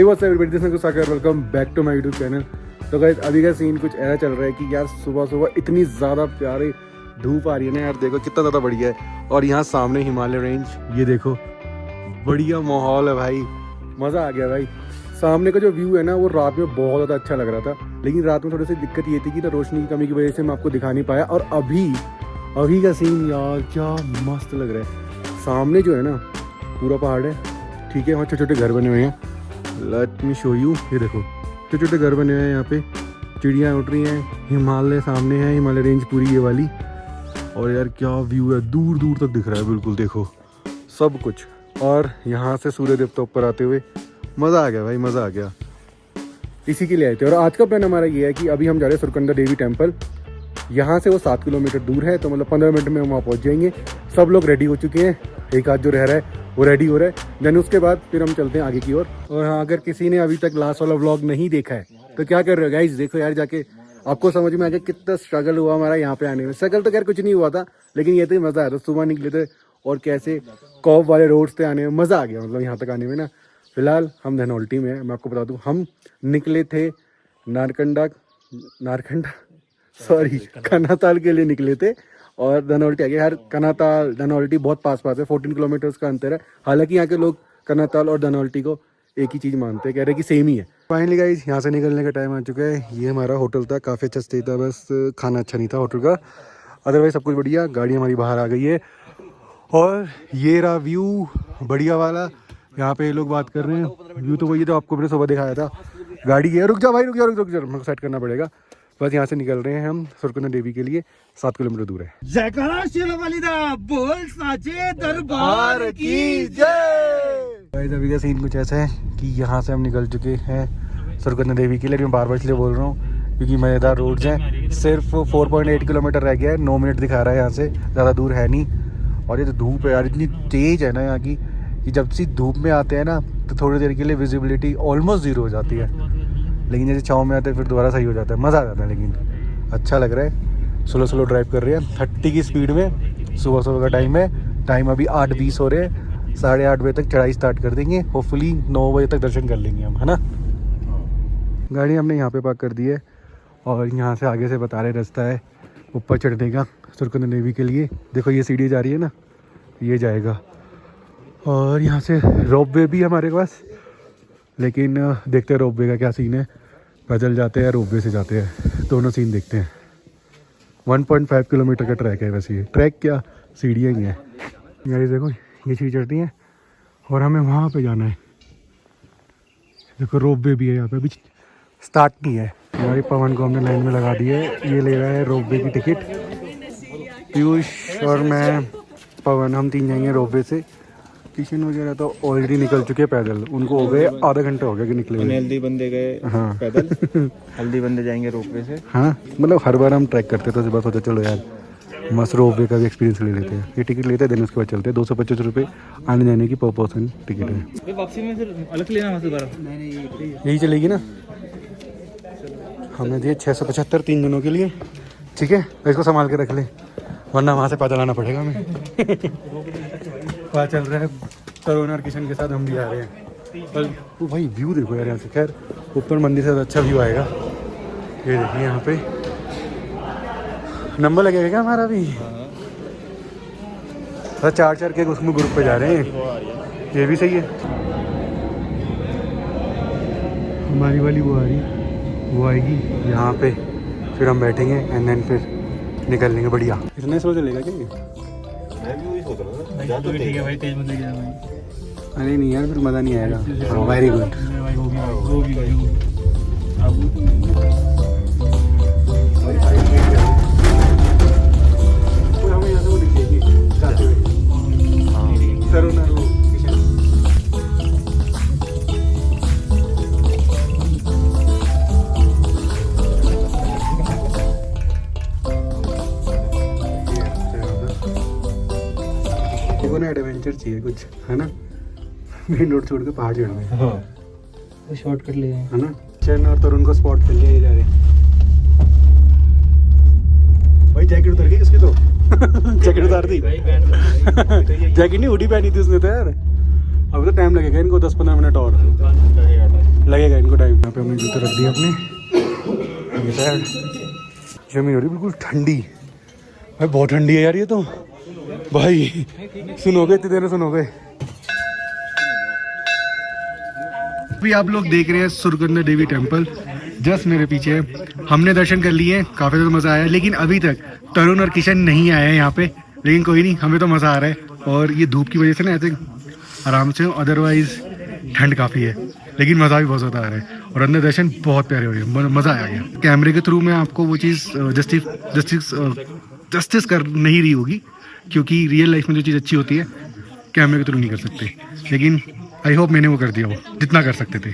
What's up everybody, this is Sagar, welcome back to my YouTube channel. तो guys अभी का scene कुछ ऐसा चल रहा है कि यार सुबह सुबह इतनी ज़्यादा प्यारी धूप आ रही है ना यार, देखो कितना ज़्यादा बढ़िया है। और यहाँ सामने हिमालय रेंज, ये देखो बढ़िया माहौल है भाई, मज़ा आ गया भाई। सामने का जो व्यू है ना वो रात में बहुत ज़्यादा अच्छा लग रहा था, लेकिन रात में थोड़ी सी दिक्कत ये थी कि ना रोशनी की कमी की वजह से मैं आपको दिखा नहीं पाया। और अभी का सीन यार क्या मस्त लग रहा है। सामने जो है ना पूरा पहाड़ है, ठीक है, वहाँ छोटे छोटे घर बने हुए हैं। लेट मी शो यू, ये देखो छोटे छोटे घर बने हुए हैं, यहाँ पे चिड़ियाँ उड़ रही हैं, हिमालय सामने है, हिमालय रेंज पूरी ये वाली। और यार क्या व्यू है, दूर दूर तक दिख रहा है बिल्कुल, देखो सब कुछ। और यहाँ से सूर्य देवता ऊपर आते हुए, मज़ा आ गया भाई, मज़ा आ गया। इसी के लिए आए थे। और आज का प्लान हमारा ये है कि अभी हम जा रहे हैं सुरकंडा देवी टेम्पल। यहाँ से वो 7 किलोमीटर दूर है, तो मतलब 15 मिनट में हम वहाँ पहुँच जाएंगे। सब लोग रेडी हो चुके हैं, एक आध जो रह रहा है वो रेडी हो रहा है। देन उसके बाद फिर हम चलते हैं आगे की ओर। और हाँ, अगर किसी ने अभी तक लास्ट वाला व्लॉग नहीं देखा है तो क्या कर रहे हो गाइस, देखो यार जाके, आपको समझ में आ गया कितना स्ट्रगल हुआ हमारा यहाँ पे आने में। स्ट्रगल तो खैर कुछ नहीं हुआ था, लेकिन ये तो मज़ा आया था। सुबह निकले थे और कैसे कॉफ वाले रोड्स पे आने में मज़ा आ गया, मतलब यहाँ तक आने में ना। फिलहाल हम धनौल्टी में है, मैं आपको बता दूँ, हम निकले थे कनाताल के लिए निकले थे और धनौल्टी आ गए। यार कनाताल धनौल्टी बहुत पास है, 14 किलोमीटर्स का अंतर है। हालांकि यहाँ के लोग कनाताल और धनौल्टी को एक ही चीज़ मानते हैं, कह रहे हैं कि सेम ही है। फाइनली गाइस यहाँ से निकलने का टाइम आ चुका है। ये हमारा होटल था, काफ़ी अच्छा स्टे था, बस खाना अच्छा नहीं था होटल का, अदरवाइज सब कुछ बढ़िया। गाड़ी हमारी बाहर आ गई है और ये रहा व्यू बढ़िया वाला। यहाँ पे लोग बात कर रहे हैं, व्यू तो वही तो आपको मैंने सुबह दिखाया था। गाड़ी है, रुक जा भाई, रुक जा मेरे को सेट करना पड़ेगा। बस यहाँ से निकल रहे हैं हम सुरकंडा देवी के लिए, 7 किलोमीटर दूर है। जयकारा शेरावालीदा, बोल साचे दरबार की जय। अभी का सीन कुछ ऐसा है कि यहाँ से हम निकल चुके हैं सुरकंडा देवी के लिए। मैं बार बार इसलिए बोल रहा हूँ क्योंकि मज़ेदार रोड्स हैं। सिर्फ 4.8 किलोमीटर रह गया है, 9 मिनट दिखा रहा है यहाँ से, ज़्यादा दूर है नहीं। और ये तो धूप है यार, इतनी तेज़ है ना यहाँ की कि जब से धूप में आते हैं ना तो थोड़ी देर के लिए विजिबिलिटी ऑलमोस्ट ज़ीरो हो जाती है, लेकिन जैसे छाँव में आते हैं फिर दोबारा सही हो जाता है, मज़ा आ जाता है। लेकिन अच्छा लग रहा है। स्लो ड्राइव कर रहे हैं 30 की स्पीड में। सुबह का टाइम है, टाइम अभी 8:20 हो रहे हैं। 8:30 बजे तक चढ़ाई स्टार्ट कर देंगे, होपफुली 9 बजे तक दर्शन कर लेंगे हम, है ना। गाड़ी हमने यहाँ पे पार्क कर दी है और यहाँ से आगे से बता रहे रास्ता है ऊपर चढ़ने का सुरकंडा देवी के लिए। देखो ये सीढ़ी जा रही है ना, ये जाएगा। और यहाँ से रोप वे भी हमारे पास, लेकिन देखते हैं रोप वे का क्या सीन है। पैदल जाते हैं, रोप वे से जाते हैं, दोनों सीन देखते हैं। 1.5 किलोमीटर का ट्रैक है, वैसे ये ट्रैक क्या, सीढ़ियाँ ही हैं। यार देखो ये सीढ़ी चढ़ती है और हमें वहाँ पे जाना है। देखो रोप वे भी है यहाँ पे, अभी स्टार्ट नहीं है। हमारी पवन को हमने लाइन में लगा दी है, ये ले रहा है रोप वे की टिकट। पीयूष और मैं, पवन, हम 3 जाएंगे रोप वे से। किशन वगैरह तो ऑलरेडी निकल चुके हैं पैदल, उनको हो गए आधा घंटा हो गया कि निकले हुए। हल्दी बंदे गए हाँ पैदल हल्दी बंदे जाएंगे रोपवे से। हाँ मतलब हर बार हम ट्रैक करते थे, तो बस सोचा चलो यार मस्त रोपवे का भी एक्सपीरियंस ले लेते हैं। ये टिकट लेते हैं, दिन उसके बाद चलते हैं। 225 रुपये आने जाने की पर पर्सन टिकट है। वापसी में फिर अलग लेना यही चलेगी ना। हमने दिए 675 3 जनों के लिए, ठीक है। इसको संभाल के रख ले, वरना वहाँ से पैदल आना पड़ेगा हमें। पता चल रहा है तरुण और किशन के साथ हम भी आ रहे हैं। पर वो भाई व्यू देखो यार यहाँ से, खैर ऊपर मंदिर से अच्छा व्यू आएगा। ये देखिए यहाँ पे नंबर लगेगा क्या हमारा भी। बस 4 के उसमें ग्रुप पे जा रहे हैं, ये भी सही है। हमारी वाली वो आ रही, वो आएगी यहाँ पे, फिर हम बैठेंगे एंड देन फिर निकल लेंगे। बढ़िया। इतना स्लो चलेगा क्या ये? ठीक है भाई, तेज मत लेके जाना। अरे नहीं यार, फिर मज़ा नहीं आएगा। Very good. एडवेंचर चाहिए कुछ, है ना। मेन रोड छोड़ के पहाड़ चढ़ना है। हाँ शॉर्टकट ले है ना। चरण और तरुण को स्पॉट कर लिया, ये जा रहे हैं भाई। जैकेट उतर गई उसकी तो जैकेट उतार दी। जैकेट नहीं, हुडी पहनी थी उसने तो यार। अब तो टाइम लगेगा इनको 10-15 मिनट और। लगेगा इनको टाइम। यहाँ पे हमने जूते रख दिए अपने, ये साइड जमी हो रही बिल्कुल ठंडी। भाई बहुत ठंडी है यार ये तो, भाई सुनोगे इतनी देर में सुनोगे। अभी आप लोग देख रहे हैं सुरकन्ना देवी टेम्पल, जस्ट मेरे पीछे। हमने दर्शन कर लिए, काफ़ी ज़्यादा मज़ा आया, लेकिन अभी तक तरुण और किशन नहीं आए हैं यहाँ पे। लेकिन कोई नहीं, हमें तो मज़ा आ रहा है। और ये धूप की वजह से ना ऐसे आराम से, अदरवाइज ठंड काफ़ी है, लेकिन मज़ा भी बहुत ज़्यादा आ रहा है। और अंदर दर्शन बहुत प्यारे हो रहे हैं, मज़ा आ गया। कैमरे के थ्रू मैं आपको वो चीज़ जस्टिस कर नहीं रही होगी, क्योंकि रियल लाइफ में जो चीज़ अच्छी होती है कैमरे के थ्रू नहीं कर सकते। लेकिन आई होप मैंने वो कर दिया, वो जितना कर सकते थे।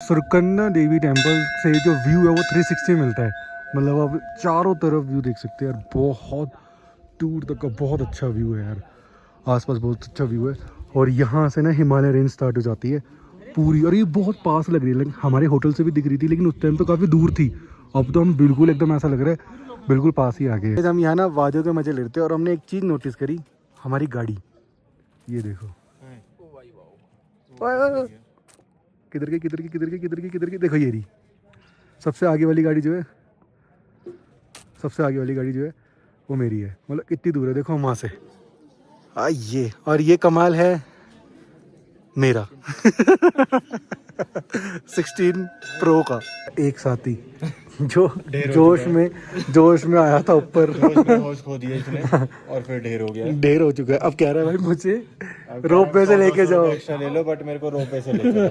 सुरकन्ना देवी टेम्पल से जो व्यू है वो 360 मिलता है, मतलब आप चारों तरफ व्यू देख सकते हैं यार। बहुत दूर तक का बहुत अच्छा व्यू है यार, आसपास बहुत अच्छा व्यू है। और यहाँ से ना हिमालय रेंज स्टार्ट हो जाती है पूरी, और ये बहुत पास लग रही है। लेकिन हमारे होटल से भी दिख रही थी, लेकिन उस टाइम तो काफ़ी दूर थी। अब तो हम बिल्कुल एकदम ऐसा लग रहा है बिल्कुल पास ही आ गए। हम यहाँ ना वादियों के मजे लेते हैं, और हमने एक चीज़ नोटिस करी, हमारी गाड़ी ये देखो, किधर की देखो, ये रही सबसे आगे वाली गाड़ी जो है, सबसे आगे वाली गाड़ी जो है वो मेरी है। मतलब कितनी दूर है देखो वहाँ से। ये और ये कमाल है मेरा 16 प्रो का एक साथी जो जोश में आया था ऊपर, होश खो दिया इसने और फिर ढेर हो गया, ढेर हो चुका है। अब कह रहा है भाई मुझे रोप पे से लेके जाओ, एक्स्ट्रा ले लो, बट मेरे को रोप पे से लेके जाओ।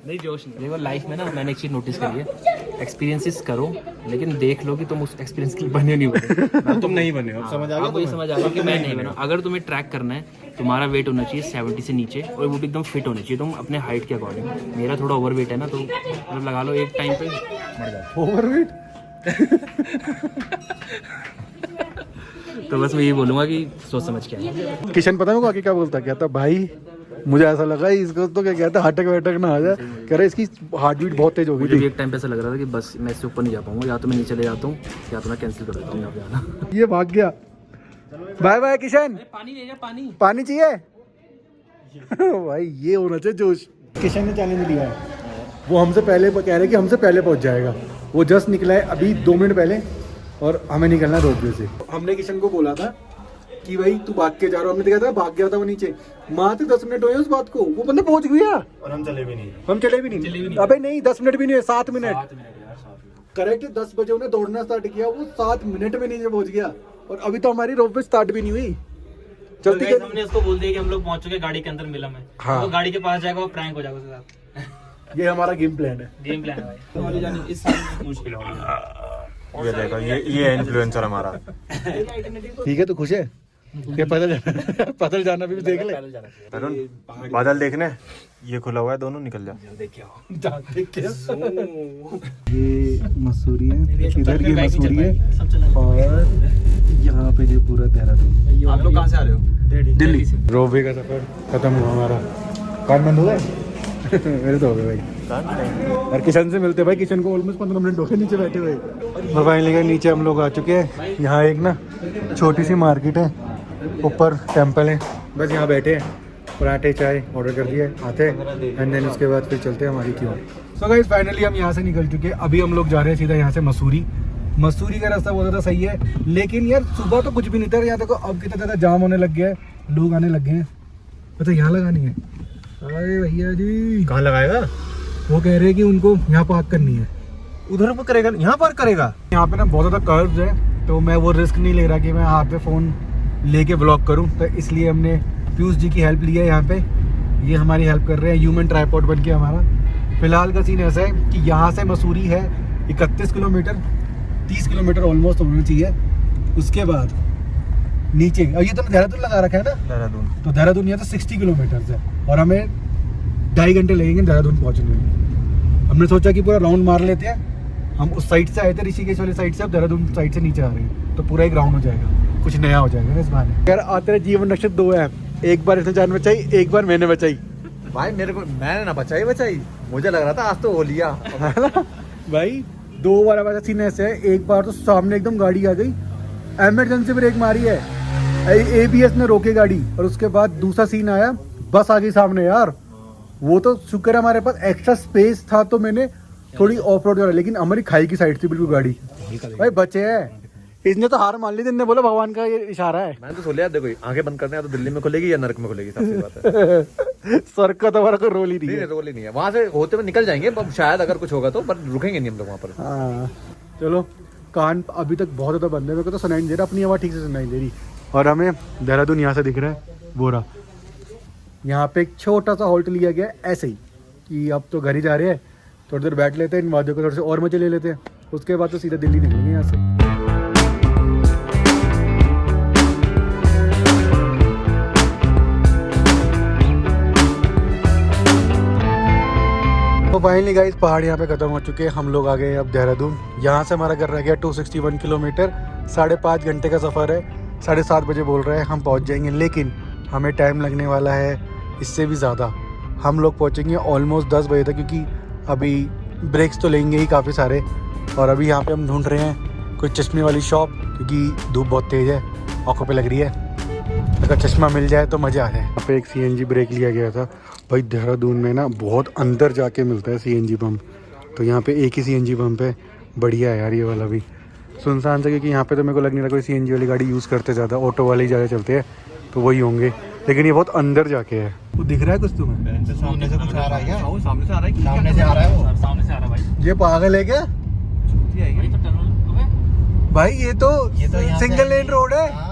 नहीं जोश नहीं। देखो लाइफ में ना मैंने एक चीज़ नोटिस करी है, एक्सपीरियंसेस करो लेकिन देख लो कि तुम उस एक्सपीरियंस के लिए बने नहीं बने। तुम नहीं बने, अब समझ आ गया। आपको ये समझ आ गया कि मैं नहीं बना। अगर तुम्हें ट्रैक करना है, तुम्हारा वेट होना चाहिए 70 से नीचे, और वो भी एकदम फिट होना चाहिए तुम अपने हाइट के अकॉर्डिंग। मेरा थोड़ा ओवर वेट है ना, तो मतलब लगा लो एक टाइम पे मर जाता। ओवरवेट तो बस मैं ये बोलूँगा कि सोच समझ के आना। किशन पता है आगे क्या बोलता, कहता भाई मुझे ऐसा लगा इसको तो क्या कहता हार्ट अटैक ना आ जाए, कह रहा इसकी हार्ट बीट बहुत तेज हो गई मुझे भी थी। एक टाइम पे ऐसा लग रहा था कि बस मैं इससे ऊपर नहीं जा पाऊंगा, या तो मैं नीचे ले जाता हूँ या तो मैं कैंसिल कर देता हूँ यहाँ पे आना। ये भाग गया। बाय बाय किशन, पानी ले जा, पानी पानी चाहिए भाई, ये होना चाहिए जोश। किशन ने चैलेंज लिया है, वो हमसे पहले कह रहे कि हमसे पहले पहुंच जाएगा। वो जस्ट निकला है अभी 2 मिनट पहले, और हमें निकलना है रोपवे से। हमने किशन को बोला था कि भाई तू भाग के जा रहा, हमने देखा था भाग गया था वो नीचे। मात्र 10 मिनट हुए उस बात को, वो बंदा पहुंच गया और हम चले भी नहीं। अबे नहीं 10 मिनट भी नहीं हुए, 7 मिनट करेक्ट। 10 बजे उन्हें दौड़ना स्टार्ट किया, वो 7 मिनट में नीचे पहुंच गया, और अभी तो हमारी रोपवे स्टार्ट भी नहीं हुई। चलती है। हमने उसको बोल दिया कि हम लोग पहुंच चुके, गाड़ी के अंदर मिला मैं। हाँ। तो गाड़ी के पास जाएगा, वो प्रैंक हो जाएगा उसके साथ। ये हमारा गेम प्लान है। गेम प्लान है भाई। वाली जानी इस साल मुश्किल होगी। ये देखो, ये इन्फ्लुएंसर हमारा। ठीक है तो खुश है, ये पैदल जाना भी देख ले। तरुण बादल देखने, ये खुला हुआ है, दोनों निकल जा। ये मसूरी है, इधर ये मसूरी है, और यहाँ पे जो पूरा देहरादून। आप लोग कहाँ से आ रहे हो? दिल्ली। रोपवे का सफर खत्म हुआ हमारा। कार्ड बंद हो गए मेरे तो हो गए भाई। और किशन से मिलते भाई, किशन को ऑलमोस्ट 15 मिनट हो गए नीचे बैठे हुए। और फाइनली नीचे हम लोग आ चुके हैं। यहाँ एक ना छोटी सी मार्केट है, ऊपर टेम्पल है, बस यहाँ बैठे हैं, पराठे चाय ऑर्डर कर दिए, आते एंड देन उसके बाद फिर चलते हैं हमारी की ओर। सो गाइस फाइनली हम यहाँ से निकल चुके हैं। अभी हम लोग जा रहे हैं सीधा यहाँ से मसूरी। मसूरी का रास्ता बहुत ज़्यादा सही है, लेकिन यार सुबह तो कुछ भी नहीं था। यहाँ देखो अब कितना ज़्यादा जाम होने लग गया है, लोग आने लग गए हैं। पता यहाँ लगानी है, अरे भैया जी कहाँ लगाएगा? वो कह रहे हैं कि उनको यहाँ पार्क करनी है। उधर पर करेगा, यहाँ पर करेगा। यहाँ पे ना बहुत ज़्यादा कर्व्स है, तो मैं वो रिस्क नहीं ले रहा कि मैं हाथ पे फ़ोन लेके ब्लॉक करूँ, तो इसलिए हमने पीयूष जी की हेल्प ली है। यहाँ पे ये हमारी हेल्प कर रहे हैं, ह्यूमन ट्राइपॉड बन के हमारा। फिलहाल का सीन ऐसा है कि यहाँ से मसूरी है 31 किलोमीटर, 30 किलोमीटर ऑलमोस्ट होना चाहिए। उसके बाद नीचे, और ये तो देहरादून लगा रखा है ना, देहरादून। तो देहरादून यहाँ तो 60 किलोमीटर है, और हमें 2.5 घंटे लगेंगे देहरादून पहुँचने में। हमने सोचा कि पूरा राउंड मार लेते हैं। हम उस साइड से आए थे, ऋषिकेश वाली साइड से, अब देहरादून साइड से नीचे आ रहे हैं, तो पूरा एक राउंड हो जाएगा, कुछ नया हो जाएगा इस बहाने। यार आते रहे जीवन रक्षक 2 है, एक बार इसने जान बचाई, एक बार मैंने बचाई। भाई मेरे को, मैंने ना बचाई, मुझे लग रहा था आज तो हो लिया। भाई 2 बार ऐसा सीन ऐसे है, एक बार तो सामने एकदम गाड़ी आ गई, इमरजेंसी ब्रेक मारी है, ABS ने रोके गाड़ी, और उसके बाद दूसरा सीन आया, बस आ गई सामने यार, वो तो शुक्र है हमारे पास एक्स्ट्रा स्पेस था तो मैंने थोड़ी ऑफ रोड करा, लेकिन हमारी खाई की साइड थी बिल्कुल गाड़ी। भाई बचे है, इसने तो हार मान ली थी, इनने बोला भगवान का ये इशारा है। मैंने तो सोचा यार देखो आंखें बंद करने हैं तो दिल्ली में खुलेगी या नरक में खुलेगी, सबसे बात है। सर का तो हमारा कोई रोल ही नहीं नहीं है। रोल ही नहीं है, वहां से होते हुए निकल जाएंगे पर शायद अगर कुछ होगा तो, पर रुकेंगे नहीं हम लोग वहाँ पर। हाँ चलो, कान अभी तक बहुत ज़्यादा बंद है, मेरे को तो सुनाई नहीं दे रहा, अपनी आवाज़ ठीक से सुनाई दे रही। और हमें देहरादून यहाँ से दिख रहा है बोरा। यहाँ पे एक छोटा सा हॉल्ट लिया गया है ऐसे ही कि अब तो घर ही जा रहे हैं, थोड़ी देर बैठ लेते हैं, इन वादियों को थोड़े से और मजे ले लेते हैं, उसके बाद तो सीधा दिल्ली निकलेंगे यहाँ से। तो फाइनली गाइस पहाड़ यहाँ पे खत्म हो चुके हैं, हम लोग आ गए हैं अब देहरादून। यहाँ से हमारा घर रह गया 261 किलोमीटर, 5.5 घंटे का सफ़र है। 7:30 बजे बोल रहे हैं हम पहुँच जाएंगे, लेकिन हमें टाइम लगने वाला है इससे भी ज़्यादा। हम लोग पहुँचेंगे ऑलमोस्ट 10 बजे तक, क्योंकि अभी ब्रेक्स तो लेंगे ही काफ़ी सारे। और अभी यहाँ पे हम ढूंढ रहे हैं कोई चश्मे वाली शॉप, क्योंकि धूप बहुत तेज़ है, आँखों पे लग रही है। अगर चश्मा मिल जाए तो मज़ा आ जाए। यहाँ पे एक CNG ब्रेक लिया गया था। भाई देहरादून में ना बहुत अंदर जाके मिलता है CNG पम्प, तो यहाँ पे एक ही CNG पम्प है, बढ़िया है यार ये वाला भी। सुनसान से, क्योंकि यहाँ पे तो मेरे को लग नहीं रहा कोई CNG वाली गाड़ी यूज़ करते, ज़्यादा ऑटो वाले ही ज़्यादा चलते हैं, तो वही होंगे। लेकिन ये बहुत अंदर जाके है। वो दिख रहा है कुछ तुम्हें? सामने से कुछ आ रहा है क्या? सामने से आ रहा है, सामने से आ रहा है वो। सामने से आ रहा है भाई। ये पागल है क्या भाई तो टनल भाई? ये तो यहाँ से सिंगल लेन आएगी। रोड है। हाँ,